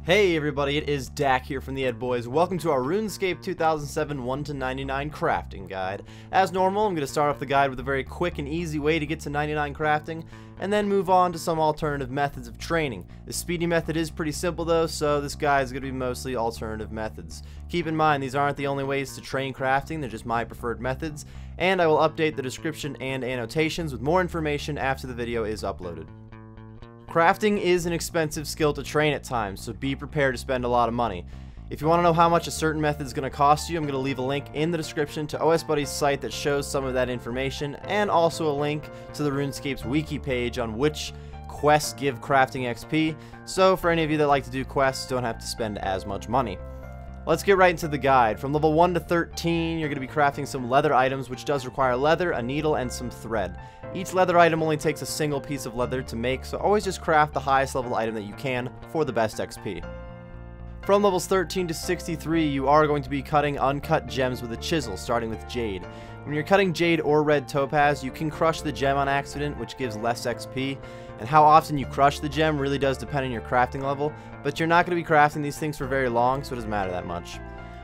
Hey everybody, it is Dak here from TheEdB0ys. Welcome to our RuneScape 2007 1-99 crafting guide. As normal, I'm going to start off the guide with a very quick and easy way to get to 99 crafting, and then move on to some alternative methods of training. The speedy method is pretty simple though, so this guide is going to be mostly alternative methods. Keep in mind, these aren't the only ways to train crafting, they're just my preferred methods, and I will update the description and annotations with more information after the video is uploaded. Crafting is an expensive skill to train at times, so be prepared to spend a lot of money. If you want to know how much a certain method is going to cost you, I'm going to leave a link in the description to OSBuddy's site that shows some of that information, and also a link to the RuneScape's wiki page on which quests give crafting XP, so for any of you that like to do quests, don't have to spend as much money. Let's get right into the guide. From level 1 to 13, you're going to be crafting some leather items, which does require leather, a needle, and some thread. Each leather item only takes a single piece of leather to make, so always just craft the highest level item that you can for the best XP. From levels 13 to 63, you are going to be cutting uncut gems with a chisel, starting with jade. When you're cutting jade or red topaz, you can crush the gem on accident, which gives less XP, and how often you crush the gem really does depend on your crafting level, but you're not going to be crafting these things for very long, so it doesn't matter that much.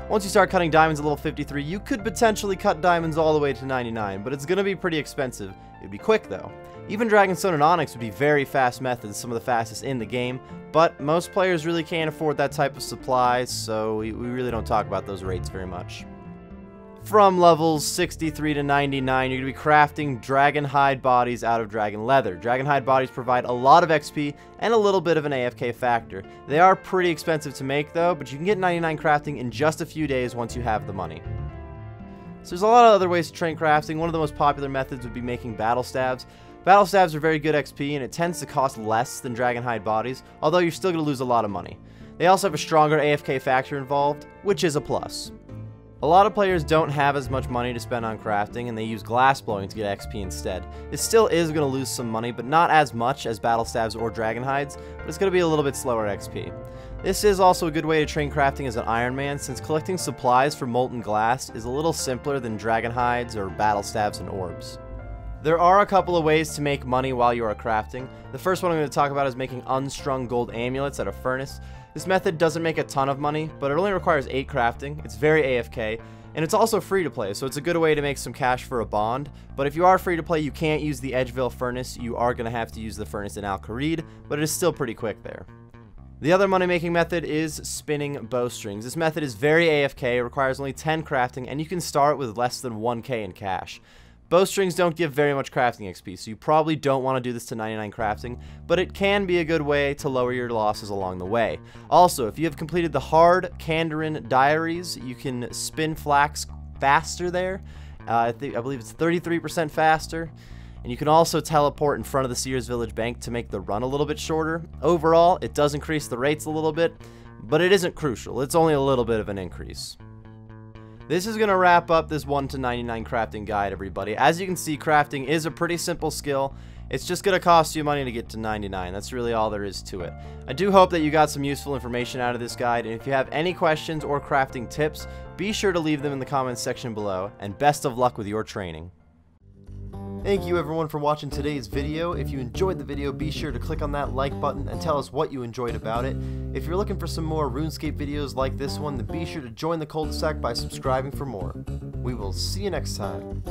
Once you start cutting diamonds at level 53, you could potentially cut diamonds all the way to 99, but it's going to be pretty expensive. It would be quick though. Even Dragonstone and Onyx would be very fast methods, some of the fastest in the game, but most players really can't afford that type of supply, so we really don't talk about those rates very much. From levels 63 to 99, you're going to be crafting dragon hide bodies out of dragon leather. Dragon hide bodies provide a lot of XP and a little bit of an AFK factor. They are pretty expensive to make though, but you can get 99 crafting in just a few days once you have the money. So there's a lot of other ways to train crafting. One of the most popular methods would be making battle stabs. Battle stabs are very good XP and it tends to cost less than dragon hide bodies, although you're still going to lose a lot of money. They also have a stronger AFK factor involved, which is a plus. A lot of players don't have as much money to spend on crafting, and they use glassblowing to get XP instead. It still is going to lose some money, but not as much as battle stabs or dragon hides, but it's going to be a little bit slower XP. This is also a good way to train crafting as an Iron Man, since collecting supplies for molten glass is a little simpler than dragon hides or battle stabs and orbs. There are a couple of ways to make money while you are crafting. The first one I'm going to talk about is making unstrung gold amulets at a furnace. This method doesn't make a ton of money, but it only requires 8 crafting, it's very AFK, and it's also free to play, so it's a good way to make some cash for a bond. But if you are free to play, you can't use the Edgeville furnace, you are going to have to use the furnace in Al Kharid, but it is still pretty quick there. The other money making method is spinning bowstrings. This method is very AFK, it requires only 10 crafting, and you can start with less than 1k in cash. Bowstrings don't give very much crafting XP, so you probably don't want to do this to 99 crafting, but it can be a good way to lower your losses along the way. Also, if you have completed the hard Kandarin diaries, you can spin Flax faster there. I believe it's 33% faster. And you can also teleport in front of the Seers Village Bank to make the run a little bit shorter. Overall, it does increase the rates a little bit, but it isn't crucial. It's only a little bit of an increase. This is going to wrap up this 1-99 crafting guide, everybody. As you can see, crafting is a pretty simple skill. It's just going to cost you money to get to 99. That's really all there is to it. I do hope that you got some useful information out of this guide, and if you have any questions or crafting tips, be sure to leave them in the comments section below, and best of luck with your training. Thank you everyone for watching today's video. If you enjoyed the video, be sure to click on that like button and tell us what you enjoyed about it. If you're looking for some more RuneScape videos like this one, then be sure to join the cul-de-sac by subscribing for more. We will see you next time.